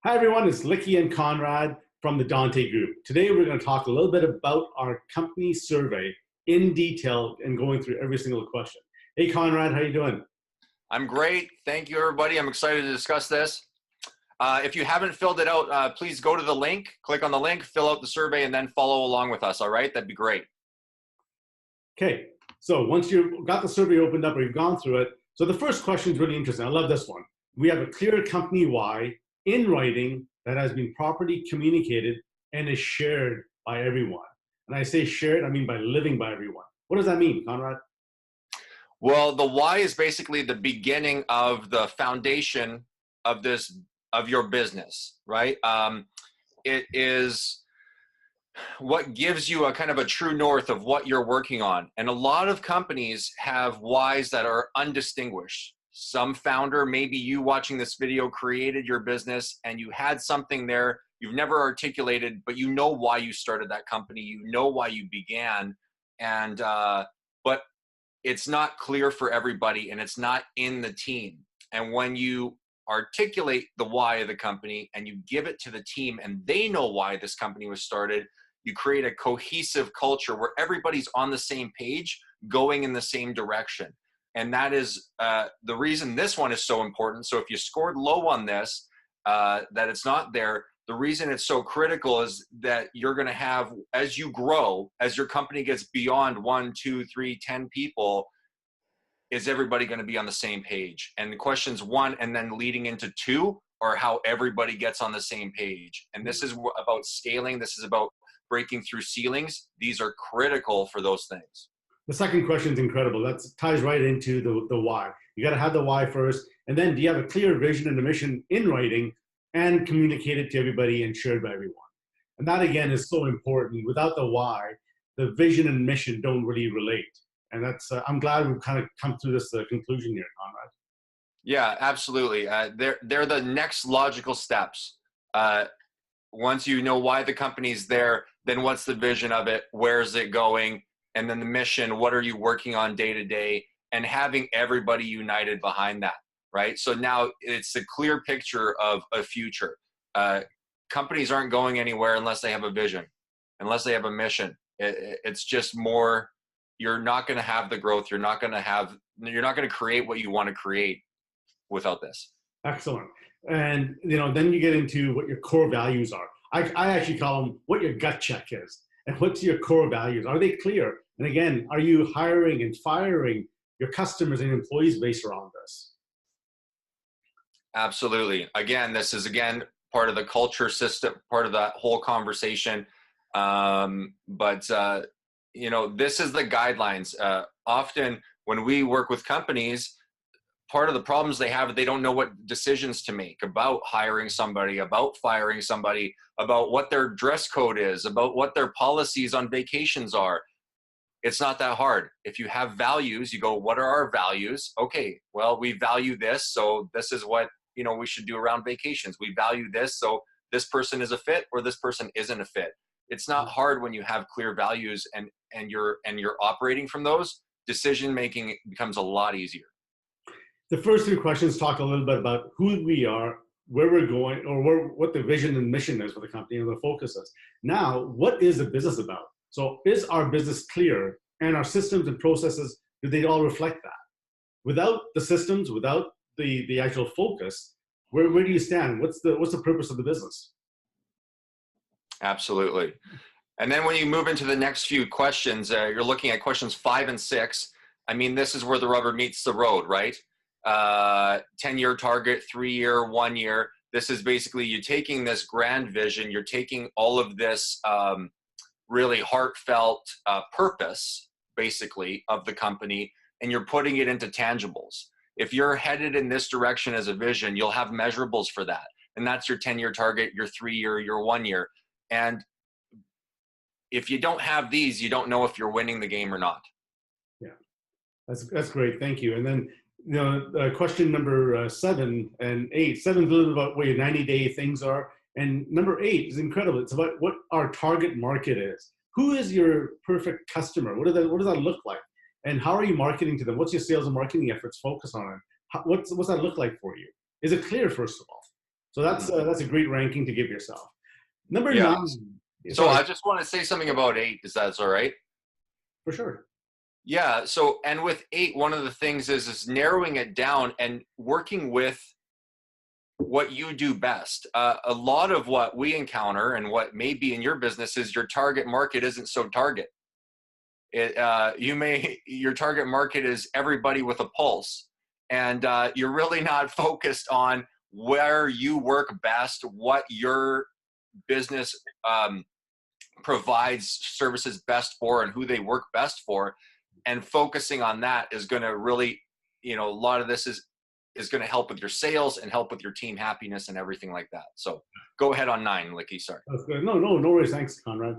Hi everyone, it's Licky and Conrad from the Dante Group. Today we're going to talk a little bit about our company survey in detail and going through every single question. Hey Conrad, how you doing? I'm great. Thank you, everybody. I'm excited to discuss this. If you haven't filled it out, please go to the link, click on the link, fill out the survey, and then follow along with us, all right? That'd be great. Okay, so once you've got the survey opened up or you've gone through it, so the first question is really interesting. I love this one. We have a clear company why in writing that has been properly communicated and is shared by everyone. And I say shared, I mean by living by everyone. What does that mean, Conrad? Well, the why is basically the beginning of the foundation of your business, right? It is what gives you a kind of a true north of what you're working on. And a lot of companies have whys that are undistinguished. Some founder, maybe you watching this video, created your business and you had something there you've never articulated, but you know why you started that company, you know why you began, and but it's not clear for everybody and it's not in the team. And when you articulate the why of the company and you give it to the team and they know why this company was started, you create a cohesive culture where everybody's on the same page, going in the same direction. And that is the reason this one is so important. So if you scored low on this, that it's not there, the reason it's so critical is that you're going to have, as you grow, as your company gets beyond 1, 2, 3, 10 people, is everybody going to be on the same page? And the questions 1 and then leading into 2 are how everybody gets on the same page. And this is about scaling. This is about breaking through ceilings. These are critical for those things. The second question is incredible. That ties right into the why. You got to have the why first. And then do you have a clear vision and a mission in writing and communicate it to everybody and shared by everyone? And that, again, is so important. Without the why, the vision and mission don't really relate. And that's, I'm glad we've kind of come to this conclusion here, Conrad. Yeah, absolutely. They're the next logical steps. Once you know why the company's there, then what's the vision of it? Where's it going? And then the mission, what are you working on day to day? And having everybody united behind that, right? So now it's a clear picture of a future. Companies aren't going anywhere unless they have a vision, unless they have a mission. It's just more, you're not going to have the growth. You're not going to create what you want to create without this. Excellent. And then you get into what your core values are. I actually call them what your gut check is. And what's your core values? Are they clear? And again, are you hiring and firing your customers and employees based around this? Absolutely. Again, this is part of the culture system, part of that whole conversation. But this is the guidelines. Often when we work with companies, part of the problems they have, they don't know what decisions to make about hiring somebody, about firing somebody, about what their dress code is, about what their policies on vacations are. It's not that hard. If you have values, you go, what are our values? Okay, well, we value this, so this is what we should do around vacations. We value this, so this person is a fit or this person isn't a fit. It's not hard when you have clear values and you're operating from those. Decision making becomes a lot easier. The first 3 questions talk a little bit about who we are, where we're going, or what the vision and mission is for the company and the focus is. Now, what is the business about? So is our business clear, and our systems and processes, do they all reflect that? Without the systems, without the actual focus, where do you stand? What's the purpose of the business? Absolutely. And then when you move into the next few questions, you're looking at questions 5 and 6. I mean, this is where the rubber meets the road, right? 10-year target, 3-year, 1 year. This is basically you taking this grand vision, you're taking all of this really heartfelt purpose, basically, of the company, and you're putting it into tangibles. If you're headed in this direction as a vision, you'll have measurables for that. And that's your 10-year target, your 3-year, your 1 year. And if you don't have these, you don't know if you're winning the game or not. Yeah, that's great. Thank you. And then, question number 7 and 8. 7 is a little bit about what your 90-day things are. And number 8 is incredible. It's about what our target market is. Who is your perfect customer? What does that look like? And how are you marketing to them? What's your sales and marketing efforts focus on? What's that look like for you? Is it clear, first of all? So that's a great ranking to give yourself. Number Yeah. 9. So Sorry, I just want to say something about 8, is that's all right? for sure. Yeah. So, and with 8, one of the things is narrowing it down and working with what you do best. A lot of what we encounter and what may be in your business is your target market isn't so target. Your target market is everybody with a pulse, and you're really not focused on where you work best, what your business provides services best for, and who they work best for, and focusing on that is going to really, a lot of this is going to help with your sales and help with your team happiness and everything like that. So go ahead on 9, Licky. Sorry. That's good. No worries. Thanks, Conrad.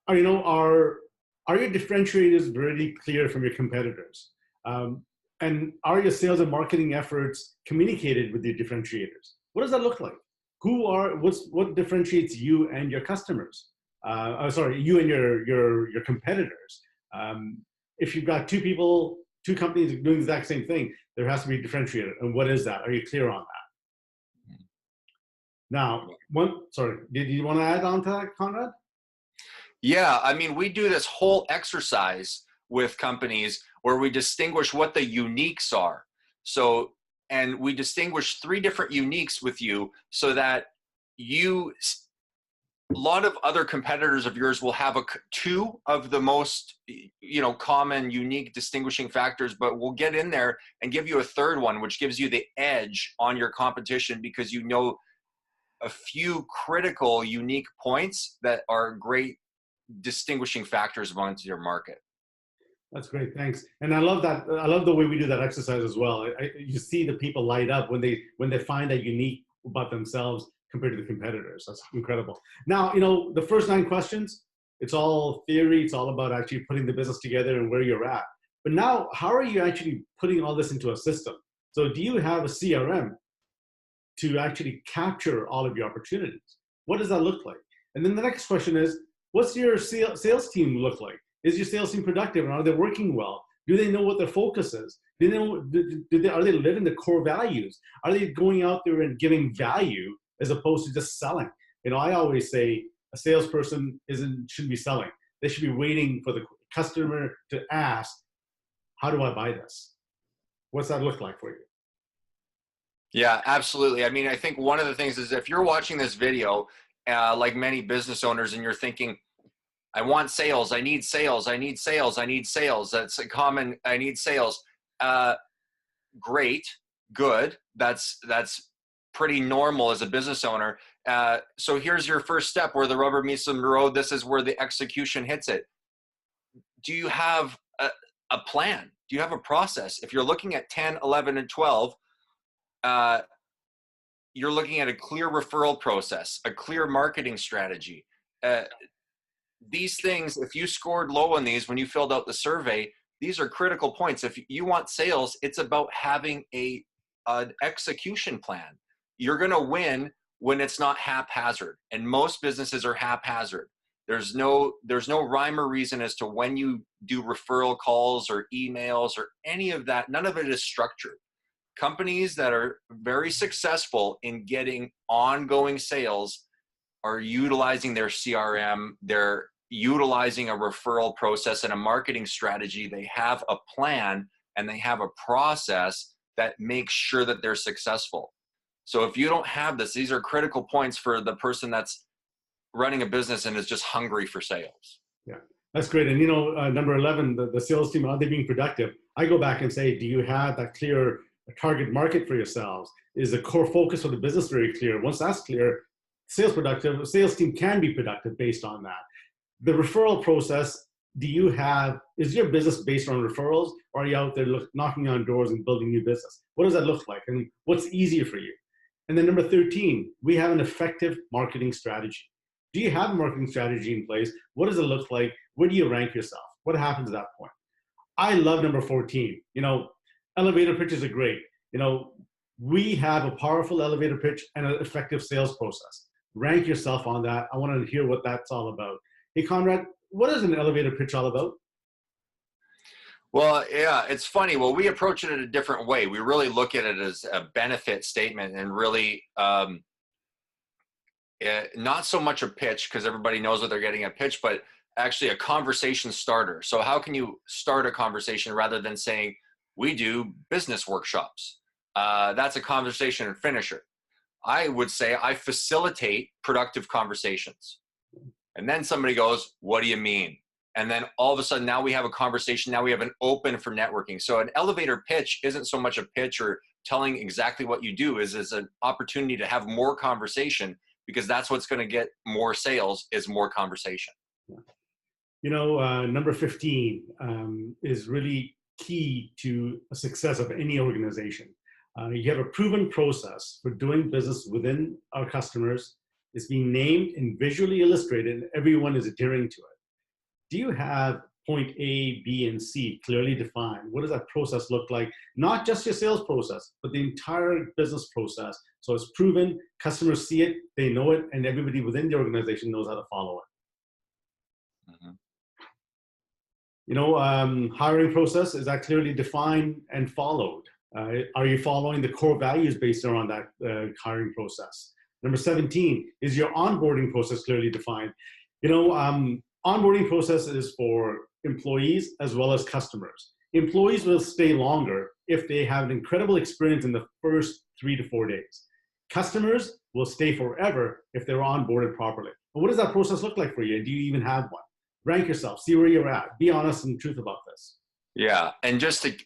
Are your differentiators very clear from your competitors? And are your sales and marketing efforts communicated with your differentiators? What does that look like? What differentiates you and your customers? You and your competitors. If you've got two companies doing the exact same thing, there has to be a differentiator. And what is that? Are you clear on that? Now, did you want to add on to that, Conrad? Yeah, I mean, we do this whole exercise with companies where we distinguish what the uniques are. So, and we distinguish 3 different uniques with you so that a lot of other competitors of yours will have 2 of the most, common, unique, distinguishing factors, but we'll get in there and give you a 3rd one, which gives you the edge on your competition because a few critical, unique points that are great distinguishing factors amongst your market. That's great. Thanks. And I love that. I love the way we do that exercise as well. You see the people light up when they find that unique about themselves compared to the competitors. That's incredible. Now, the first 9 questions, it's all theory. It's all about actually putting the business together and where you're at. But now, how are you actually putting all this into a system? So do you have a CRM to actually capture all of your opportunities? What does that look like? And then the next question is, what's your sales team look like? Is your sales team productive, and are they working well? Do they know what their focus is? Are they living the core values? Are they going out there and giving value as opposed to just selling? I always say a salesperson shouldn't be selling. They should be waiting for the customer to ask, how do I buy this? What's that look like for you? Yeah, absolutely. I mean, I think one of the things is if you're watching this video, like many business owners, and you're thinking, I want sales, I need sales, I need sales, I need sales. That's a common, I need sales. Great, good. That's pretty normal as a business owner. So here's your first step where the rubber meets the road. This is where the execution hits it. Do you have a plan? Do you have a process? If you're looking at 10, 11, and 12, you're looking at a clear referral process, a clear marketing strategy. These things, if you scored low on these when you filled out the survey, these are critical points. If you want sales, it's about having an execution plan. You're going to win when it's not haphazard, and most businesses are haphazard. There's no rhyme or reason as to when you do referral calls or emails or any of that. None of it is structured. Companies that are very successful in getting ongoing sales are utilizing their CRM. They're utilizing a referral process and a marketing strategy. They have a plan and they have a process that makes sure that they're successful. So if you don't have this, these are critical points for the person that's running a business and is just hungry for sales. Yeah, that's great. And number 11, the sales team, are they being productive? I go back and say, do you have that clear target market for yourselves? Is the core focus of the business very clear? Once that's clear, sales team can be productive based on that. The referral process, is your business based on referrals, or are you out there knocking on doors and building new business? What does that look like, and what's easier for you? And then number 13, we have an effective marketing strategy. Do you have a marketing strategy in place? What does it look like? Where do you rank yourself? What happens at that point? I love number 14. Elevator pitches are great. We have a powerful elevator pitch and an effective sales process. Rank yourself on that. I want to hear what that's all about. Hey, Conrad, what is an elevator pitch all about? Well, yeah, it's funny. Well, we approach it in a different way. We really look at it as a benefit statement and really not so much a pitch because everybody knows what they're getting a pitch, but actually a conversation starter. So how can you start a conversation rather than saying, we do business workshops? That's a conversation finisher. I would say I facilitate productive conversations. And then somebody goes, what do you mean? And then all of a sudden, now we have a conversation. Now we have an open for networking. So an elevator pitch isn't so much a pitch or telling exactly what you do, is an opportunity to have more conversation, because that's what's going to get more sales, is more conversation. You know, number 15 is really key to the success of any organization. You have a proven process for doing business within our customers. It's being named and visually illustrated, and everyone is adhering to it. Do you have point A, B, and C clearly defined? What does that process look like? Not just your sales process, but the entire business process. So it's proven, customers see it, they know it, and everybody within the organization knows how to follow it. Mm-hmm. You know, hiring process, is that clearly defined and followed? Are you following the core values based around that hiring process? Number 17, is your onboarding process clearly defined? You know, onboarding process is for employees as well as customers. Employees will stay longer if they have an incredible experience in the first 3 to 4 days. Customers will stay forever if they're onboarded properly. But what does that process look like for you? Do you even have one? Rank yourself, see where you're at, be honest and truth about this. Yeah, and just to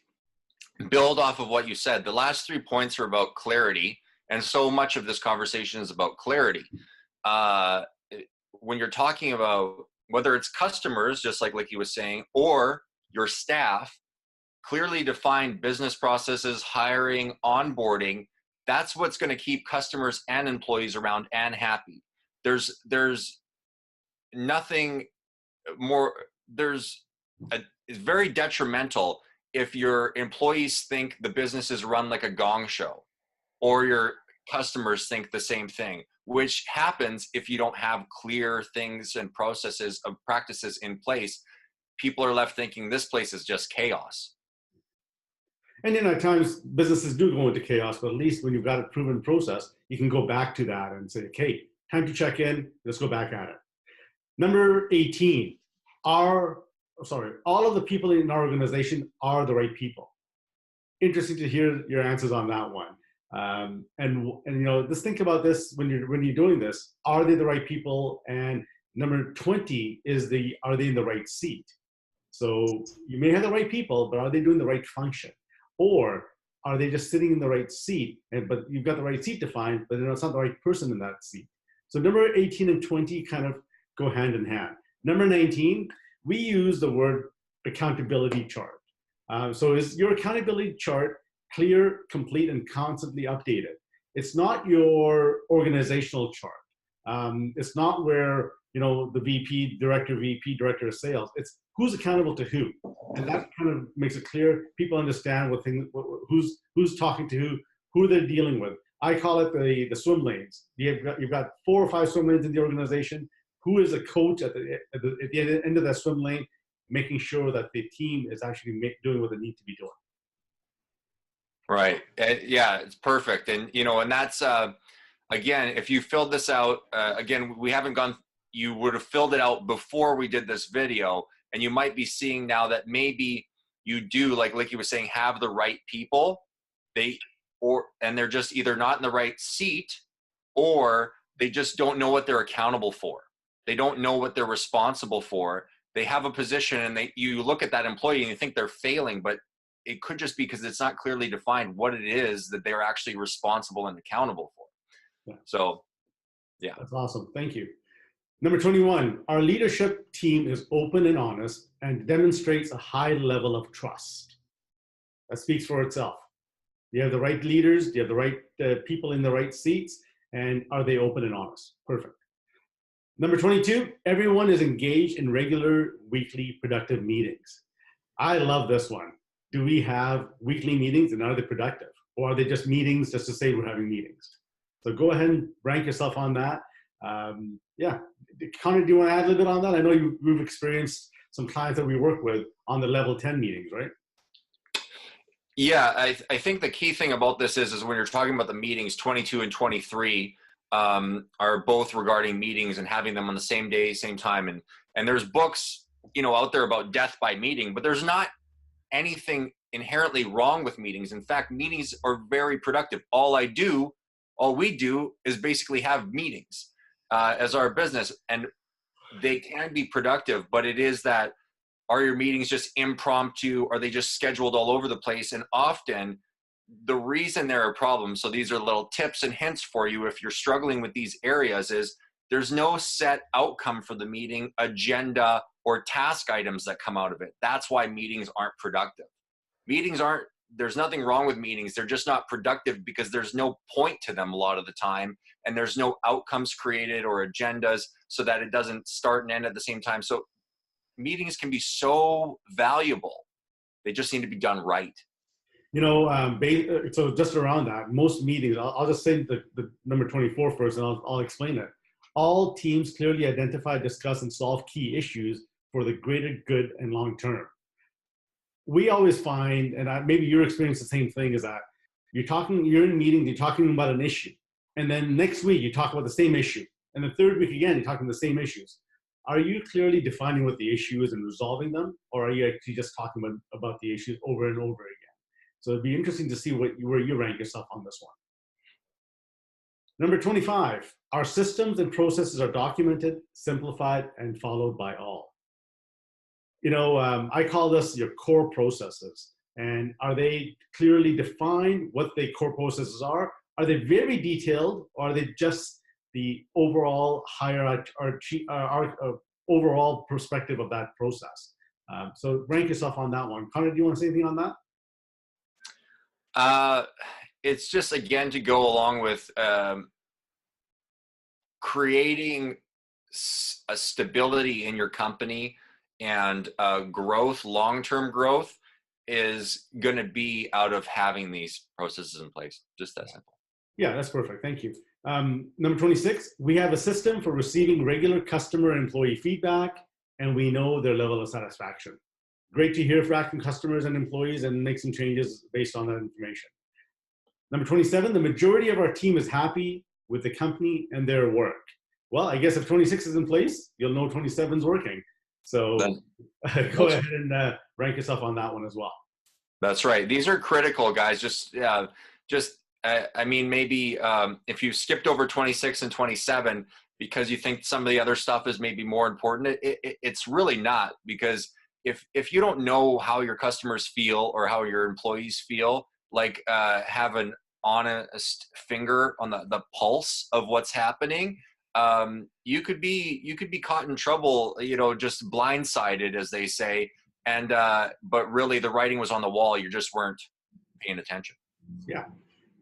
build off of what you said, the last 3 points are about clarity, and so much of this conversation is about clarity. When you're talking about whether it's customers, just like he was saying, or your staff, clearly defined business processes, hiring, onboarding, that's what's going to keep customers and employees around and happy. There's nothing more, it's very detrimental if your employees think the business is run like a gong show, or your customers think the same thing, which happens if you don't have clear things and processes of practices in place. People are left thinking this place is just chaos. And you know, at times businesses do go into chaos, but at least when you've got a proven process, you can go back to that and say, okay, time to check in, let's go back at it. Number 18, all of the people in our organization are the right people. Interesting to hear your answers on that one. And you know, just think about this when you're doing this. Are they the right people? And number 20 is are they in the right seat? So you may have the right people, but are they doing the right function? Or are they just sitting in the right seat, but you've got the right seat defined, but it's not the right person in that seat? So number 18 and 20 kind of go hand in hand. Number 19, we use the word accountability chart. So is your accountability chart clear, complete, and constantly updated? It's not your organizational chart. It's not where, you know, the VP, director of sales. It's who's accountable to who. And that kind of makes it clear. People understand who's talking to who they're dealing with. I call it the swim lanes. You've got 4 or 5 swim lanes in the organization. Who is a coach at the end of that swim lane, making sure that the team is actually doing what they need to be doing. Right. Yeah, it's perfect. And, you know, and that's, again, if you filled this out, again, you would have filled it out before we did this video, and you might be seeing now that maybe you do, like you were saying, have the right people, and they're just either not in the right seat, or they just don't know what they're accountable for. They don't know what they're responsible for. They have a position, and you look at that employee and you think they're failing, but it could just be because it's not clearly defined what it is that they're actually responsible and accountable for. Yeah. So, yeah. That's awesome. Thank you. Number 21, our leadership team is open and honest and demonstrates a high level of trust. That speaks for itself. You have the right leaders, you have the right people in the right seats, and are they open and honest? Perfect. Number 22, everyone is engaged in regular, weekly, productive meetings. I love this one. Do we have weekly meetings, and are they productive? Or are they just meetings just to say we're having meetings? So go ahead and rank yourself on that. Yeah, Connor, do you want to add a little bit on that? I know you've experienced some clients that we work with on the level 10 meetings, right? Yeah, I think the key thing about this is when you're talking about the meetings 22 and 23, are both regarding meetings and having them on the same day, same time. And there's books, out there about death by meeting, but there's not anything inherently wrong with meetings. In fact, meetings are very productive. All we do is basically have meetings as our business, and they can be productive, but it is that, are your meetings just impromptu? Are they just scheduled all over the place? And often the reason there are problems, so these are little tips and hints for you if you're struggling with these areas, is there's no set outcome for the meeting, agenda, or task items that come out of it. That's why meetings aren't productive. There's nothing wrong with meetings. They're just not productive because there's no point to them a lot of the time, and there's no outcomes created or agendas so that it doesn't start and end at the same time. So meetings can be so valuable. They just need to be done right. So just around that, most meetings, I'll just say the number 24 first, and I'll explain it. All teams clearly identify, discuss, and solve key issues for the greater good and long term. We always find, and maybe you're experiencing the same thing, is that you're in meetings, you're talking about an issue, and then next week you talk about the same issue, and the third week again you're talking the same issues. Are you clearly defining what the issue is and resolving them, or are you actually just talking about the issues over and over again? So it'd be interesting to see where you rank yourself on this one. Number 25, our systems and processes are documented, simplified, and followed by all. I call this your core processes. And are they clearly defined what the core processes are? Are they very detailed, or are they just the overall overall perspective of that process? So rank yourself on that one. Connor, do you want to say anything on that? It's just, again, to go along with creating a stability in your company and growth, long-term growth is going to be out of having these processes in place. Just that simple. Yeah, that's perfect. Thank you. Number 26, we have a system for receiving regular customer and employee feedback, and we know their level of satisfaction. Great to hear back from customers and employees and make some changes based on that information. Number 27, the majority of our team is happy with the company and their work. Well, I guess if 26 is in place, you'll know 27 is working. So go ahead and rank yourself on that one as well. That's right. These are critical, guys. Maybe if you skipped over 26 and 27 because you think some of the other stuff is maybe more important, it's really not, because if you don't know how your customers feel or how your employees feel, like have an honest finger on the pulse of what's happening, you could be caught in trouble, just blindsided, as they say. And but really the writing was on the wall. You just weren't paying attention. Yeah.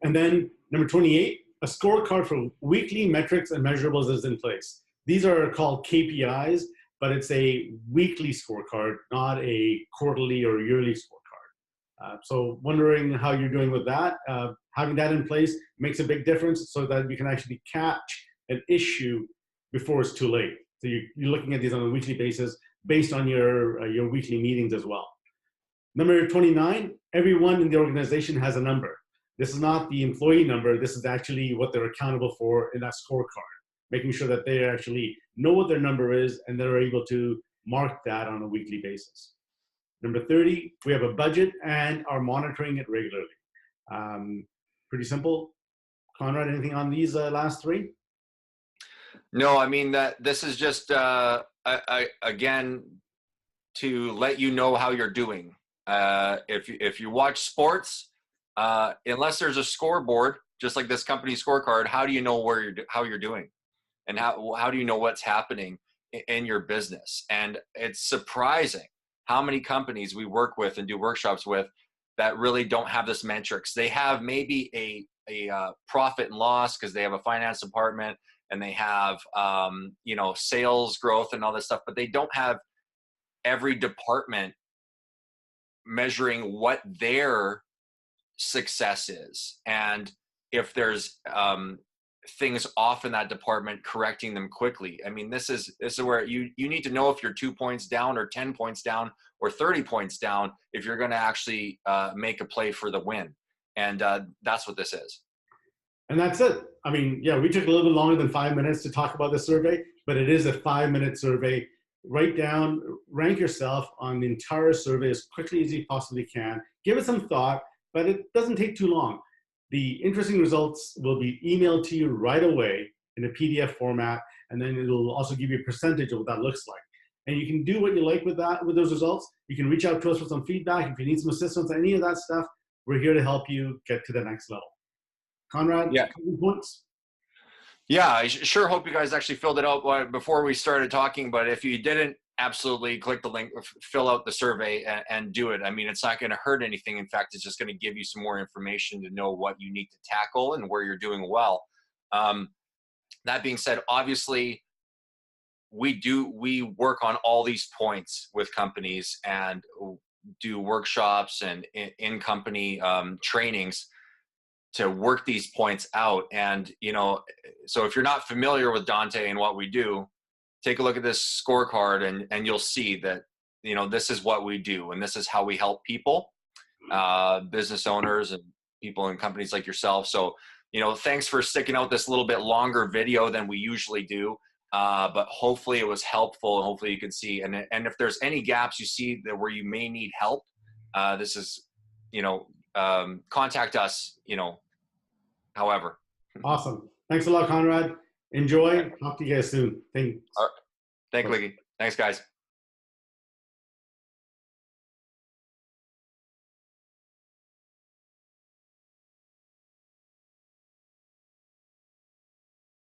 And then number 28, a scorecard for weekly metrics and measurables is in place. These are called KPIs, but it's a weekly scorecard, not a quarterly or yearly scorecard. So wondering how you're doing with that. Having that in place makes a big difference so that you can actually catch an issue before it's too late. So you're looking at these on a weekly basis based on your weekly meetings as well. Number 29, everyone in the organization has a number. This is not the employee number. This is actually what they're accountable for in that scorecard, making sure that they actually know what their number is and they're able to mark that on a weekly basis. Number 30, we have a budget and are monitoring it regularly. Pretty simple. Conrad, anything on these last three? No, I mean that this is just again to let you know how you're doing. If you watch sports, unless there's a scoreboard, just like this company scorecard, how do you know how you're doing, and how do you know what's happening in your business? And it's surprising how many companies we work with and do workshops with that really don't have this metrics. They have maybe a profit and loss because they have a finance department and they have sales growth and all this stuff, but they don't have every department measuring what their success is, and if there's things off in that department, correcting them quickly. I mean, this is where you need to know if you're 2 points down or 10 points down or 30 points down if you're going to actually make a play for the win. And that's what this is. And that's it. I mean, yeah, we took a little bit longer than 5 minutes to talk about this survey, but it is a 5-minute survey. Write down, rank yourself on the entire survey as quickly as you possibly can. Give it some thought, but it doesn't take too long. The interesting results will be emailed to you right away in a PDF format, and then it'll also give you a percentage of what that looks like. And you can do what you like with that, with those results. You can reach out to us for some feedback. If you need some assistance, any of that stuff, we're here to help you get to the next level. Conrad, Yeah. points? Yeah, I sure hope you guys actually filled it out before we started talking. But if you didn't, absolutely click the link, fill out the survey, and do it. I mean, it's not going to hurt anything. In fact, it's just going to give you some more information to know what you need to tackle and where you're doing well. That being said, obviously, we work on all these points with companies and do workshops and in-company trainings to work these points out. And, so if you're not familiar with Dante and what we do, take a look at this scorecard and you'll see that, this is what we do. And this is how we help people, business owners and people in companies like yourself. So, thanks for sticking out this little bit longer video than we usually do. But hopefully it was helpful and hopefully you can see. And if there's any gaps you see that where you may need help, this is, contact us, however. Awesome. Thanks a lot, Conrad. Enjoy. Talk to you guys soon. Thanks. All right. Thanks, Wiggy. Thanks, guys.